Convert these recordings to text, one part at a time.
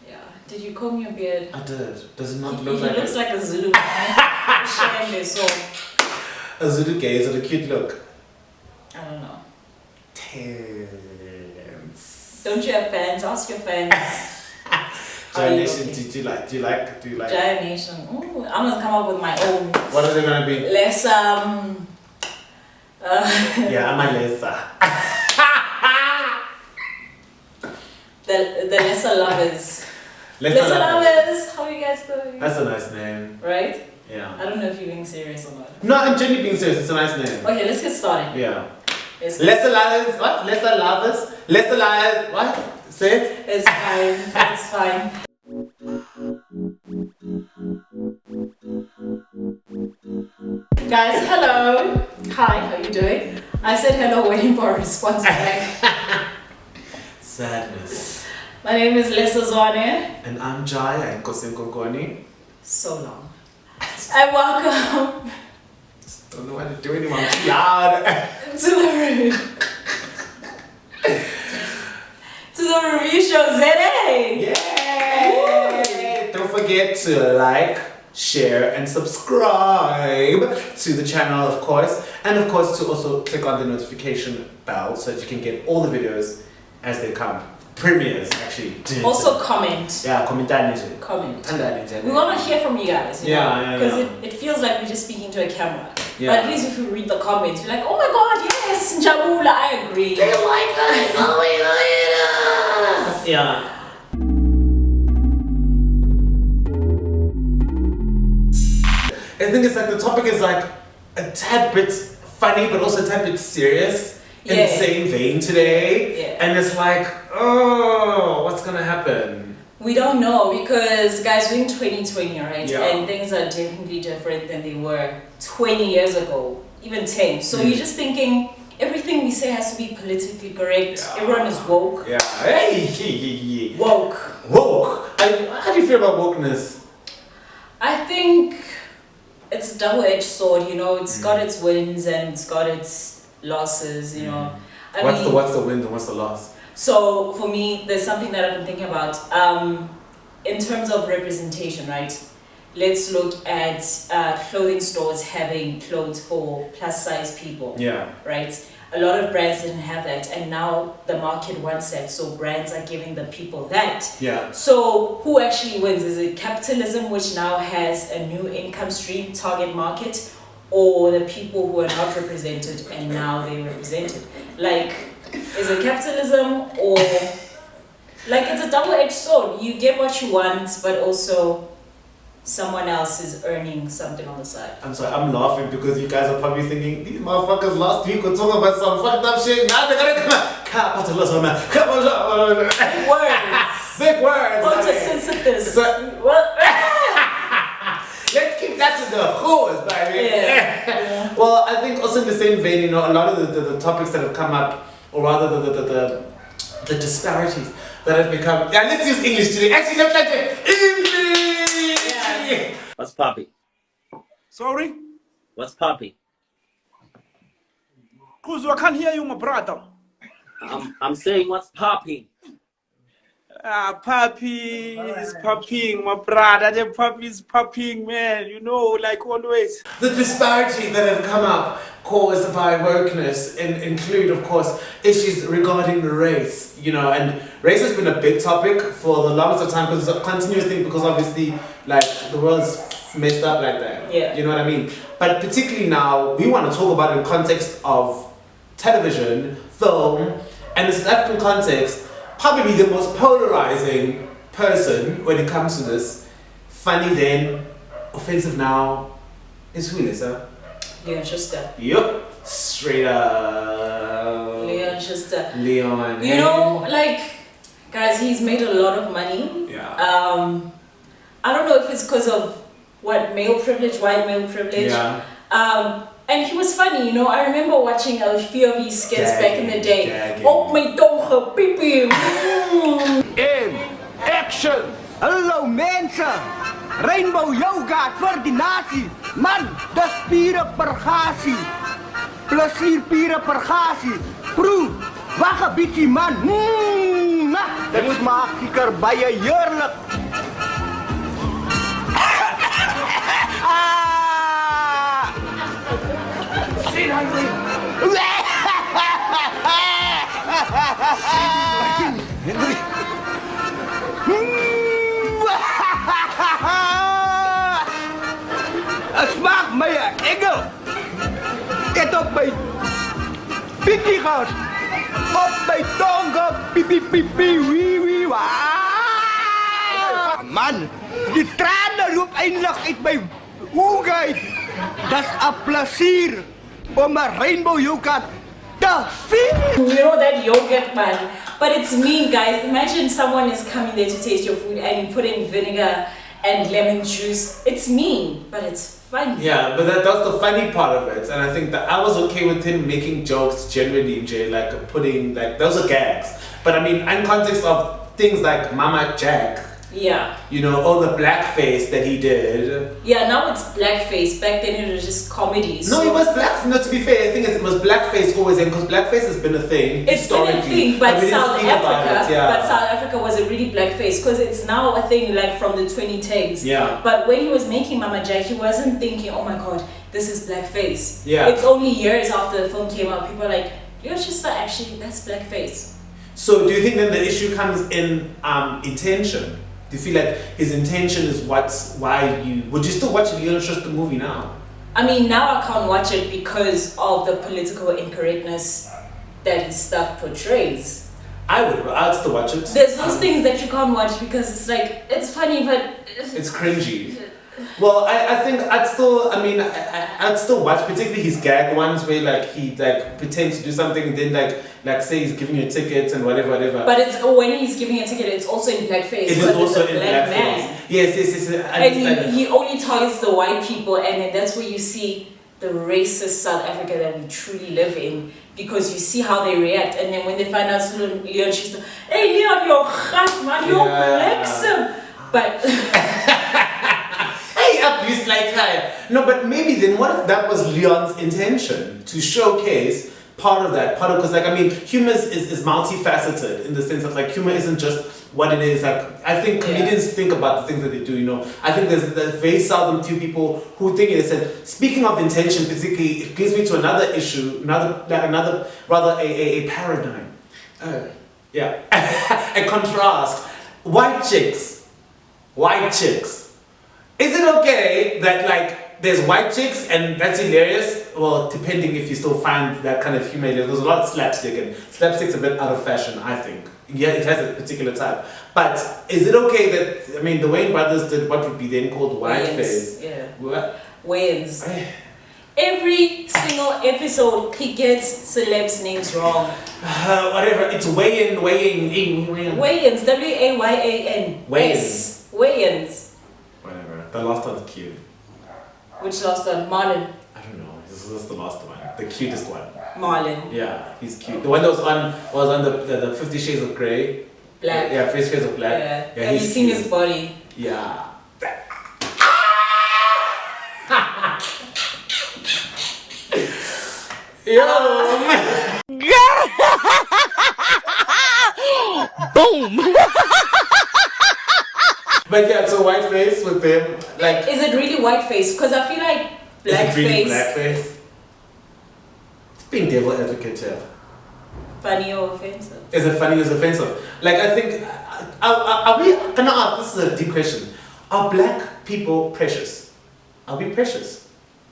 Yeah. Did you comb your beard? I did. Does it not look He like looks like a Zulu. a Zulu gay? Is it a cute look? I don't know. Tense. Don't you have fans? Ask your fans. Gyre Nation, do you like? Gyre Nation. Ooh, I'm gonna come up with my own. What are they gonna be? Less yeah, I'm a Lesa. the Lesser Lovers. Lesser Lovers. How are you guys doing? That's a nice name. Right? Yeah. I don't know if you're being serious or not. No, I'm genuinely being serious. It's a nice name. Okay, let's get started. Yeah. Lesser Lovers. What? Lesser Lovers. Lesser Lovers. What? Say it. It's fine. It's fine. Guys, hello. Hi, how you doing? I said hello waiting for a response back. Sadness. My name is Lesa And I'm Gyre. So long. And welcome Don't know what to do anymore. I'm too loud. to the review show ZA. Yay! Don't forget to like, share and subscribe to the channel, of course, and of course to also click on the notification bell so that you can get all the videos as they come. Premieres, actually. Also comment. Yeah, comment. We want to hear from you guys. Yeah. Because it feels like we're just speaking to a camera. Yeah. But at least if you read the comments, you're like, oh my god, yes, Njabula, I agree. They like us. Oh my god. Yeah. I think it's like the topic is like a tad bit funny, but also a tad bit serious in the same vein today. Yeah. And it's like, oh, what's gonna happen? We don't know because, guys, we're in 2020, right? Yeah. And things are definitely different than they were 20 years ago, even 10. So you're just thinking everything we say has to be politically correct. Yeah. Everyone is woke. Yeah. Hey. Woke. How do you feel about wokeness? I think it's a double-edged sword, you know. It's got its wins and it's got its losses, you know. What's the win and what's the loss? So for me, there's something that I've been thinking about in terms of representation, right? Let's look at clothing stores having clothes for plus-size people. Yeah. Right? A lot of brands didn't have that, and now the market wants that, so brands are giving the people that. Yeah. So who actually wins? Is it capitalism, which now has a new income stream, target market, or the people who are not represented and now they're represented? Like, is it capitalism or like it's a double-edged sword? You get what you want, but also someone else is earning something on the side. I'm sorry, I'm laughing because you guys are probably thinking these motherfuckers last week were talking about some fucked up shit. Now they're gonna come out. Capitalism, man. Big words. Big words. Photosynthesis. Let's keep that to the whores, baby. Yeah. Well, I think also in the same vein, you know, a lot of the topics that have come up, or rather the disparities that have become. Yeah, let's use English today. Actually, let's like English. Yeah. What's poppy? Sorry? What's poppy? Kuzu, I can't hear you, my brother. I'm saying what's popping? Papi is popping, my brother. The puppy is popping, man. You know, like always. The disparities that have come up caused by wokeness include, of course, issues regarding race. You know, and race has been a big topic for the longest of time because it's a continuous thing. Because obviously, like the world's messed up like that. Yeah. You know what I mean? But particularly now, we want to talk about it in context of television, film, and the South African context. Probably the most polarizing person when it comes to this. Funny then, offensive now, is who, Lesa? Leon Schuster. Yup, straight up. Leon Schuster. Leon. You know, like, guys, he's made a lot of money. Yeah. I don't know if it's because of white male privilege. Yeah. And he was funny, you know. I remember watching a few of his skits back in the day. Gagging. Oh my dong, pipi. In action! Hallo mensen! Rainbow yoga vir die nasie. Man, dis spiere pergasie. Plesier piere pergasie. Proe, wag 'n bietjie man. Dit maak kikker baie heerlik. Sien Henry. Henry. Het smaakt my 'n engel. Ek het op my pikkie gehad. Op my tongue, pipi, wee, man, die tranen loop eindelijk uit my oog uit. Dat is een plezier om een rainbow yoghurt te zien. You know that yogurt, man. But it's mean, guys. Imagine someone is coming there to taste your food and you put in vinegar and lemon juice. It's mean, but it's funny. Yeah, but that's the funny part of it. And I think that I was okay with him making jokes generally, Jay, like putting, like, those are gags. But I mean, in context of things like Mama Jack, yeah, you know, all the blackface that he did. Yeah, now it's blackface. Back then it was just comedy. No, it was black. No, to be fair, I think it was blackface always, because blackface has been a thing it's historically. Been a thing, but South Africa, yeah. but South Africa was a really blackface because it's now a thing like from the 2010s. Yeah. But when he was making Mama Jack, he wasn't thinking, oh my God, this is blackface. Yeah. It's only years after the film came out, people are like, Leochester, actually, that's blackface. So do you think then the issue comes in intention? Do you feel like his intention is would you still watch the movie now? I mean, now I can't watch it because of the political incorrectness that his stuff portrays. I'd still watch it. There's those things that you can't watch because it's like, it's funny, but it's cringy. Well, I think I'd still watch, particularly his gag ones where like he like pretends to do something and then like say he's giving you a ticket and whatever. But it's when he's giving a ticket, it's also in blackface. It is also in black blackface. man. Yes. And he only targets the white people, and then that's where you see the racist South Africa that we truly live in, because you see how they react, and then when they find out Leon, she's like, "Hey Leon, you're gas man, you're bliksem," but. Abused like her. No, but maybe then what if that was Leon's intention to showcase part of because like I mean humor is multifaceted in the sense of like humor isn't just what it is. Like I think comedians think about the things that they do, you know. I think there's very seldom few people who think it. Said speaking of intention, particularly, it gives me to another issue, another rather a paradigm. A contrast. White chicks. Is it okay that like there's white chicks and that's hilarious? Well, depending if you still find that kind of humor. There's a lot of slapstick, and slapstick's a bit out of fashion, I think. Yeah, it has a particular type. But is it okay that, I mean, the Wayne brothers did what would be then called whiteface? Yeah. What? Wayans. Every single episode, he gets celebs' names wrong. Whatever, it's Wayans, W-A-Y-A-N. Wayans. Wayans. Whatever, the last one's cute. Which last one? Marlon. I don't know, this is the last one. The cutest one. Marlon. Yeah, he's cute. The one that was on the 50 Shades of Grey. Black. Yeah, 50 Shades of Black. Yeah. Have you seen his body? Yeah. Boom! But yeah, so whiteface with them, like. Is it really whiteface? Because I feel like blackface. Is it really blackface? It's being devil advocate here. Funny or offensive? Is it funny or offensive? Like I think, are we? Can I ask? This is a deep question. Are black people precious? Are we precious?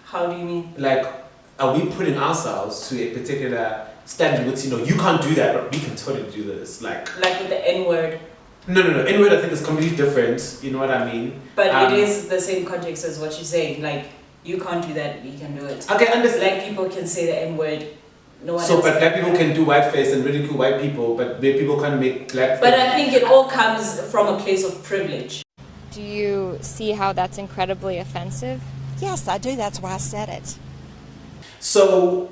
How do you mean? Like, are we putting ourselves to a particular standard? Which you can't do that, but we can totally do this. Like with the N-word. No. N-word I think is completely different. You know what I mean? But it is the same context as what you're saying. Like, you can't do that, we can do it. Okay, understand. Black people can say the N-word. No one so, else but can. black people can do whiteface and ridicule white people, but black people can't make black. But I think it all comes from a place of privilege. Do you see how that's incredibly offensive? Yes, I do. That's why I said it. So,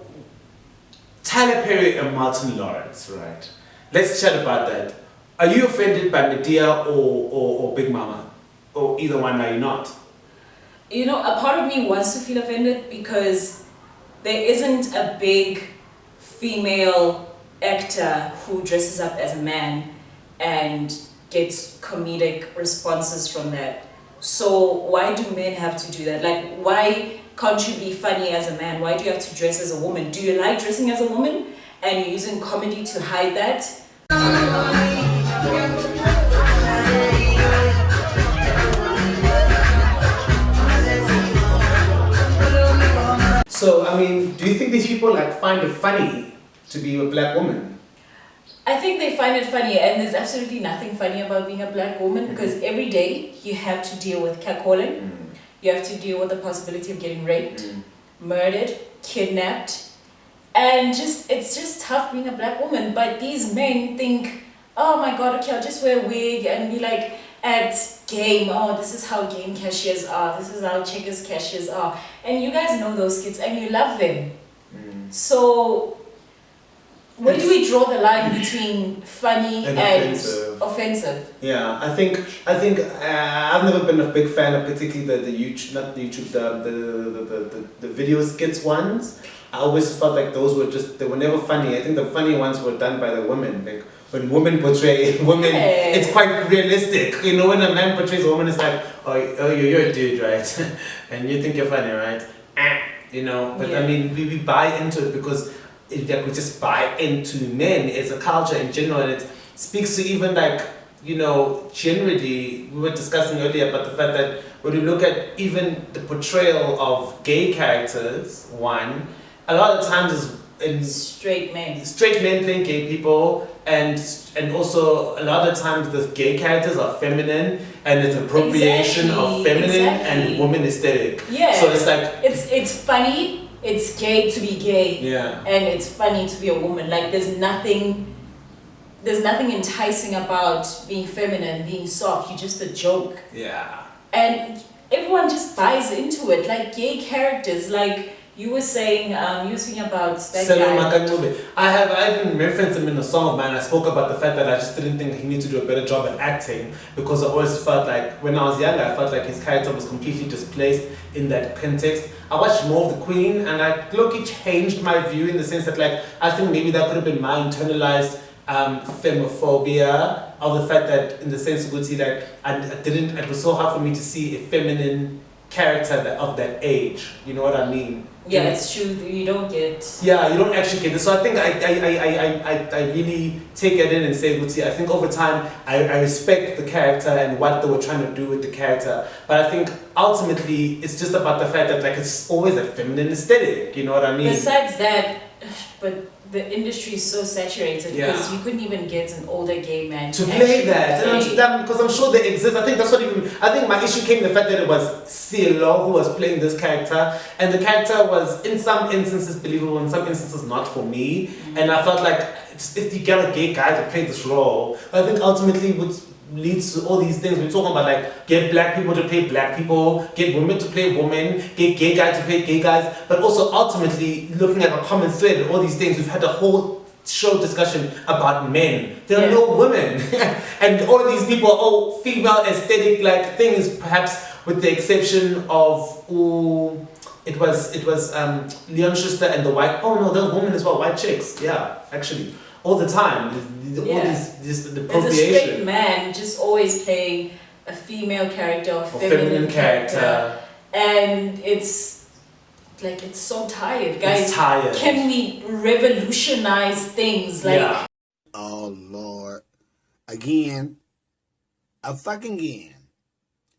Tyler Perry and Martin Lawrence, right? Let's chat about that. Are you offended by Medea or Big Mama? Or either one are you not? You know, a part of me wants to feel offended because there isn't a big female actor who dresses up as a man and gets comedic responses from that. So why do men have to do that? Like, why can't you be funny as a man? Why do you have to dress as a woman? Do you like dressing as a woman and you're using comedy to hide that? So, I mean, do you think these people like find it funny to be a black woman? I think they find it funny, and there's absolutely nothing funny about being a black woman because every day you have to deal with catcalling, you have to deal with the possibility of getting raped, murdered, kidnapped, and it's just tough being a black woman. But these men think, oh my god, okay, I'll just wear a wig and be like at game, oh, this is how game cashiers are, this is how checkers cashiers are, and you guys know those kids and you love them. So where do we draw the line between funny and offensive? Yeah, I think I've never been a big fan of particularly the YouTube, not the YouTube, the video skits ones. I always felt like those were they were never funny. I think the funny ones were done by the women. Like when women portray women, it's quite realistic. You know, when a man portrays a woman, it's like, oh you're a dude, right? And you think you're funny, right? You know, but I mean, we buy into it because we just buy into men as a culture in general, and it speaks to even like, you know, generally, we were discussing earlier about the fact that when you look at even the portrayal of gay characters, a lot of times is in straight men playing gay people, and also a lot of times the gay characters are feminine, and it's appropriation of feminine and woman aesthetic. Yeah. So it's like it's funny. It's gay to be gay, and it's funny to be a woman. Like there's nothing enticing about being feminine, being soft. You're just a joke. Yeah. And everyone just buys into it. Like gay characters, like you were saying, you were speaking about that guy. I even referenced him in a song of mine. I spoke about the fact that I just didn't think he needed to do a better job at acting, because I always felt like when I was younger, I felt like his character was completely displaced in that context. I watched more of The Queen, and it changed my view in the sense that like I think maybe that could have been my internalized femophobia of the fact that in the sense of that it was so hard for me to see a feminine character of that age. You know what I mean? Yeah, it's true. You don't get. Yeah, you don't actually get it. So I think I really take it in and say, I think over time I respect the character and what they were trying to do with the character. But I think ultimately it's just about the fact that like it's always a feminine aesthetic. You know what I mean? Besides that, but the industry is so saturated because you couldn't even get an older gay man to play that. Because I'm sure they exist. I think that's what I think my issue came in the fact that it was CeeLo who was playing this character, and the character was in some instances believable, in some instances not for me. And I felt like if you get a gay guy to play this role, I think ultimately would leads to all these things we're talking about, like get black people to play black people, get women to play women, get gay guys to play gay guys, but also ultimately looking at a common thread and all these things. We've had a whole show discussion about men. There are no women. And all of these people, female aesthetic like things, perhaps with the exception of it was Leon Schuster and the white, there were women as well, white chicks, actually. All the time, all this the appropriation. It's a straight man just always playing a female character or feminine character, and it's like it's so tired, guys. It's tired. Can we revolutionize things like? Oh Lord, again, again.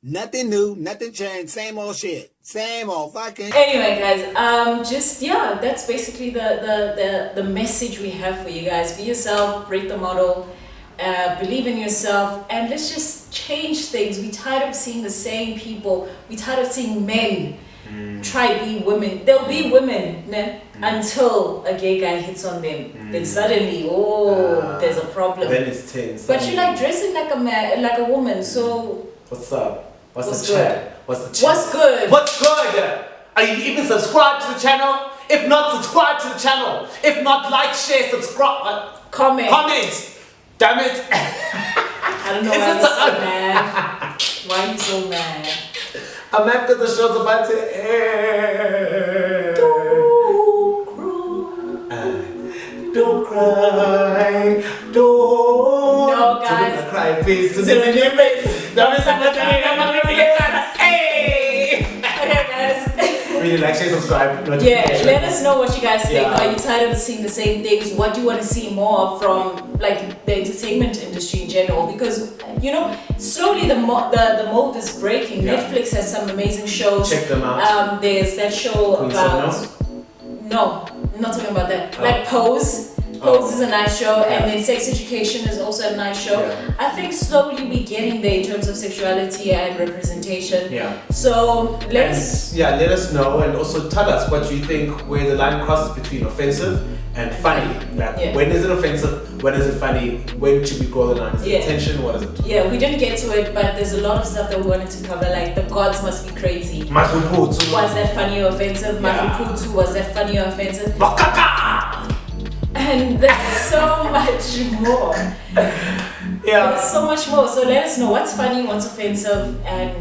Nothing new, nothing changed, same old shit, same old fucking. Anyway, guys, that's basically the message we have for you guys. Be yourself, break the model, believe in yourself, and let's just change things. We're tired of seeing the same people. We're tired of seeing men try to be women. They'll be women until a gay guy hits on them. Then suddenly, there's a problem. Then it's tense. But you like dressing like a man, like a woman, so. What's up? What's good? What's the chat? What's good? What's good? Are you even subscribed to the channel? If not, subscribe to the channel. If not, like, share, subscribe. Comment. Damn it. I don't know why you're so mad. Why are you so mad? I'm mad because the show's about to end. Don't cry. Don't No, guys. in your face. Don't miss Hey! Okay, guys. Really like, share, subscribe. Yeah, let us know what you guys think. Yeah. Are you tired of seeing the same things? What do you want to see more from like the entertainment industry in general? Because you know, slowly the mold is breaking. Yeah. Netflix has some amazing shows. Check them out. There's that show Queen about Sonos? no, I'm not talking about that. Oh. Like Pose. Pose is a nice show, Yeah. and then Sex Education is also a nice show. Yeah. I think slowly we're getting there in terms of sexuality and representation. Yeah. So let's. Let us know, and also tell us what you think, where the line crosses between offensive and funny. Like, Yeah. when is it offensive? When is it funny? When should we draw the line? Is it Yeah. intention? What is it? Yeah, we didn't get to it, but there's a lot of stuff that we wanted to cover, like the gods must be crazy. Makuputu. Was that funny or offensive? Yeah. Makuputu, was that funny or offensive? Makaka! And there's so much more. Yeah. There's so much more. So let us know what's funny, what's offensive, and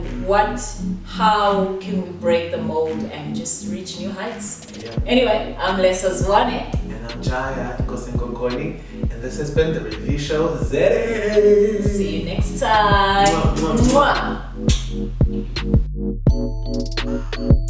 how can we break the mold and just reach new heights. Yeah. Anyway, I'm Lesa Zwane. And I'm Gyre, Kosenkokoni, and this has been the review show. Zere! See you next time. Mwah, mwah, Mwah.